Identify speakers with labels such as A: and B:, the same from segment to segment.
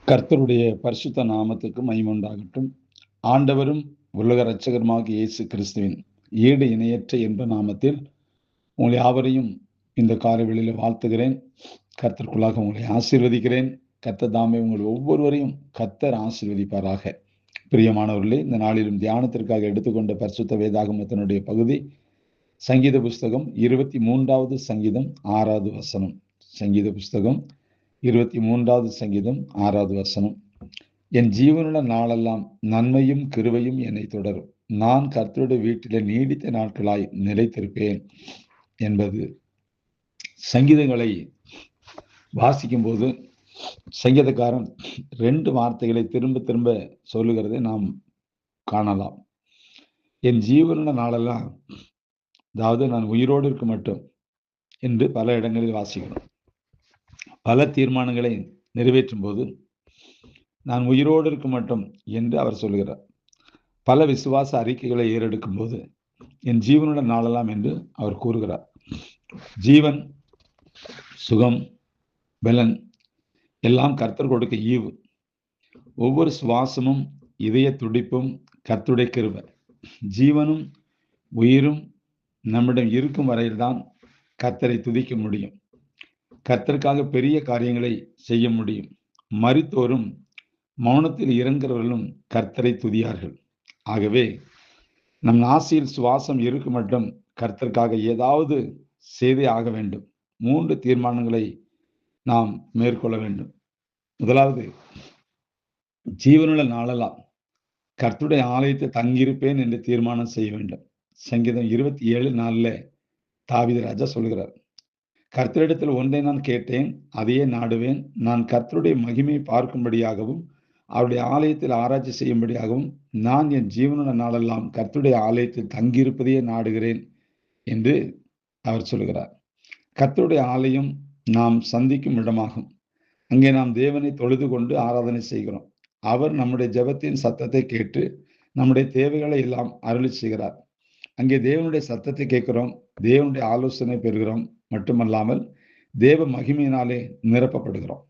A: கர்த்தருடைய பரிசுத்த நாமத்துக்கு மகிமையுண்டாகட்டும். ஆண்டவரும் உலக இரட்சகருமாகிய இயேசு கிறிஸ்துவின் ஈடு இணையற்ற என்ற நாமத்தில் உங்களை யாவரையும் இந்த காலைவெளியில் வாழ்த்துகிறேன். கர்த்தருக்குள்ளாக உங்களை ஆசீர்வதிக்கிறேன். கர்த்தர் தாமே உங்கள் ஒவ்வொருவரையும் கர்த்தர் ஆசீர்வதிப்பாராக. பிரியமானவர்களே, இந்த நாளிலும் தியானத்திற்காக எடுத்துக்கொண்ட பரிசுத்த வேதாகமத்தினுடைய பகுதி சங்கீத புஸ்தகம் 23வது சங்கீதம் 6வது வசனம். சங்கீத புஸ்தகம் 23வது சங்கீதம் 6வது வசனம். என் ஜீவனுள்ள நாளெல்லாம் நன்மையும் கிருபையும் என்னை தொடரும். நான் கர்த்தருடைய வீட்டிலே நீடித்த நாட்களாய் நிலைத்திருப்பேன் என்பது. சங்கீதங்களை வாசிக்கும் போது சங்கீதக்காரன் 2 வார்த்தைகளை திரும்ப திரும்ப சொல்லுகிறதை நாம் காணலாம். என் ஜீவனுள்ள நாளெல்லாம், அதாவது நான் உயிரோடு இருக்க மட்டும் என்று பல இடங்களில் வாசிக்கிறோம். பல தீர்மானங்களை நிறைவேற்றும் போது நான் உயிரோடு இருக்க மட்டும் என்று அவர் சொல்கிறார். பல விசுவாச அறிக்கைகளை ஏறெடுக்கும் போது என் ஜீவனுடன் நாளெல்லாம் என்று அவர் கூறுகிறார். ஜீவன், சுகம், பலன் எல்லாம் கர்த்தர் கொடுக்க ஈவு. ஒவ்வொரு சுவாசமும் இதய துடிப்பும் கர்த்தருடைய கிருபை. ஜீவனும் உயிரும் நம்மிடம் இருக்கும் வரையில்தான் கர்த்தரை துதிக்க முடியும். கர்த்தருக்காக பெரிய காரியங்களை செய்ய முடியும். மரித்தோரும் மௌனத்தில் இறங்குறவர்களும் கர்த்தரை துதியார்கள். ஆகவே நம் நாசியில் சுவாசம் இருக்கு மட்டும் கர்த்தருக்காக ஏதாவது செய்தே ஆக வேண்டும். 3 தீர்மானங்களை நாம் மேற்கொள்ள வேண்டும். முதலாவது, ஜீவனுள்ள நாளெல்லாம் கர்த்தருடைய ஆலயத்தை தங்கியிருப்பேன் என்று தீர்மானம் செய்ய வேண்டும். சங்கீதம் 27:4 தாவீது ராஜா சொல்கிறார், கர்த்தரிடத்தில் ஒன்றை நான் கேட்டேன், அதையே நாடுவேன். நான் கர்த்தருடைய மகிமையை பார்க்கும்படியாகவும் அவருடைய ஆலயத்தில் ஆராய்ச்சி செய்யும்படியாகவும் நான் என் ஜீவனுள்ள நாளெல்லாம் கர்த்தருடைய ஆலயத்தில் தங்கியிருப்பதையே நாடுகிறேன் என்று அவர் சொல்கிறார். கர்த்தருடைய ஆலயம் நாம் சந்திக்கும் இடமாகும். அங்கே நாம் தேவனை தொழுது கொண்டு ஆராதனை செய்கிறோம். அவர் நம்முடைய ஜெபத்தின் சத்தத்தை கேட்டு நம்முடைய தேவைகளை எல்லாம் அருளி செய்கிறார். அங்கே தேவனுடைய சத்தத்தை கேட்கிறோம், தேவனுடைய ஆலோசனை பெறுகிறோம். மட்டுமல்லாமல் தேவ மகிமையினாலே நிரப்பப்படுகிறோம்.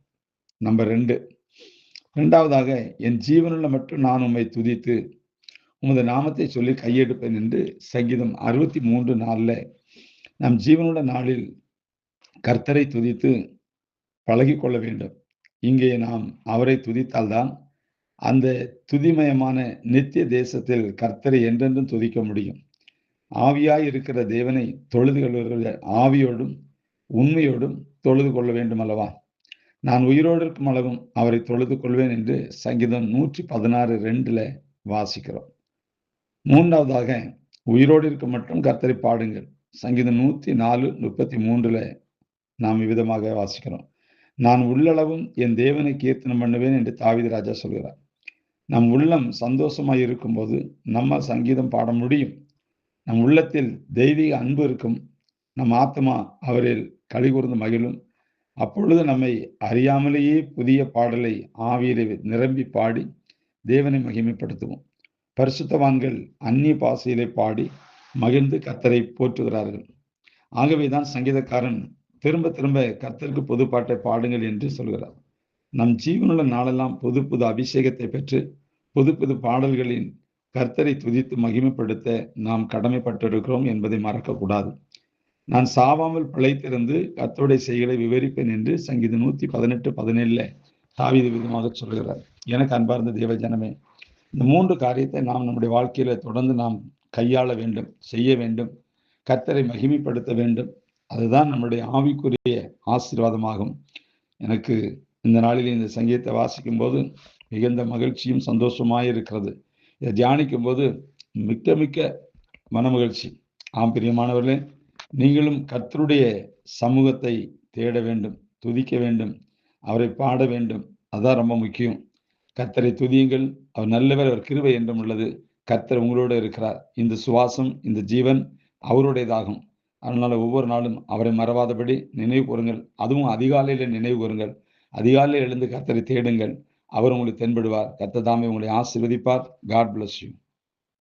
A: நம்பர் 2, இரண்டாவதாக, என் ஜீவனுள்ள மட்டும் நான் உம்மை துதித்து உமது நாமத்தை சொல்லி கையெடுப்பேன் என்று சங்கீதம் 63:4 நம் ஜீவனுள்ள நாளில் கர்த்தரை துதித்து பழகி கொள்ள வேண்டும். இங்கே நாம் அவரை துதித்தால்தான் அந்த துதிமயமான நித்திய தேசத்தில் கர்த்தரை என்றென்றும் துதிக்க முடியும். ஆவியாய் இருக்கிற தேவனை தொழுது கொள்வர்கள் ஆவியோடும் உண்மையோடும் தொழுது கொள்ள வேண்டும் அல்லவா? நான் உயிரோடு இருக்கும் அளவும் அவரை தொழுது கொள்வேன் என்று சங்கீதம் 116:2 வாசிக்கிறோம். 3வதாக, உயிரோடு இருக்க மட்டும் கர்த்தரை பாடுங்கள். சங்கீதம் 104:33 நாம் இவ்விதமாக வாசிக்கிறோம். நான் உள்ளளவும் என் தேவனை கீர்த்தனம் பண்ணுவேன் என்று தாவீது ராஜா சொல்கிறார். நம் உள்ளம் சந்தோஷமாய் இருக்கும்போது நம்மால் சங்கீதம் பாட முடியும். நம் உள்ளத்தில் தெய்வீக அன்பு இருக்கும். நம் ஆத்மா அவரில் களிகூர்ந்து மகிழும். அப்பொழுது நம்மை அறியாமலேயே புதிய பாடலை ஆவியிலே நிரம்பி பாடி தேவனை மகிமைப்படுத்துவோம். பரிசுத்தவான்கள் அந்நிய பாஷையிலே பாடி மகிழ்ந்து கர்த்தரை போற்றுகிறார்கள். ஆகவேதான் சங்கீதக்காரன் திரும்ப திரும்ப கர்த்தருக்கு புது பாட்டை பாடுங்கள் என்று சொல்கிறார். நம் ஜீவனுள்ள நாளெல்லாம் புது புது அபிஷேகத்தை பெற்று புது புது பாடல்களின் கர்த்தரை துதித்து மகிமைப்படுத்த நாம் கடமைப்பட்டிருக்கிறோம் என்பதை மறக்கக்கூடாது. நான் சாவாமல் பிழைத்திருந்து கர்த்தருடைய செய்களை விவரிப்பேன் என்று சங்கீதம் 118:17 தாவீது விதமாக சொல்கிறார். எனக்கு அன்பார்ந்த தேவ ஜனமே, இந்த 3 காரியத்தை நாம் நம்முடைய வாழ்க்கையில தொடர்ந்து நாம் கையாள வேண்டும், செய்ய வேண்டும். கர்த்தரை மகிமைப்படுத்த வேண்டும். அதுதான் நம்முடைய ஆவிக்குரிய ஆசீர்வாதமாகும். எனக்கு இந்த நாளில் இந்த சங்கீதத்தை வாசிக்கும் போது மிகுந்த மகிழ்ச்சியும் சந்தோஷமாய் இருக்கிறது. இதை தியானிக்கும் போது மிக்க மிக்க மனமகிழ்ச்சி. ஆம், பிரியமானவர்களே, நீங்களும் கர்த்தருடைய சமூகத்தை தேட வேண்டும், துதிக்க வேண்டும், அவரை பாட வேண்டும். அதான் ரொம்ப முக்கியம். கர்த்தரை துதியுங்கள், அவர் நல்லவர், அவர் கிருபை என்றும் உள்ளது. கர்த்தர் உங்களோடு இருக்கிறார். இந்த சுவாசம், இந்த ஜீவன் அவருடையதாகும். அதனால ஒவ்வொரு நாளும் அவரை மறவாதபடி நினைவு கூறுங்கள். அதுவும் அதிகாலையில நினைவு கூறுங்கள். அதிகாலையில் எழுந்து கர்த்தரை தேடுங்கள். அவர் உங்களுக்கு தென்படுவார். கர்த்தர் தாமே உங்களை ஆசீர்வதிப்பார். God bless you.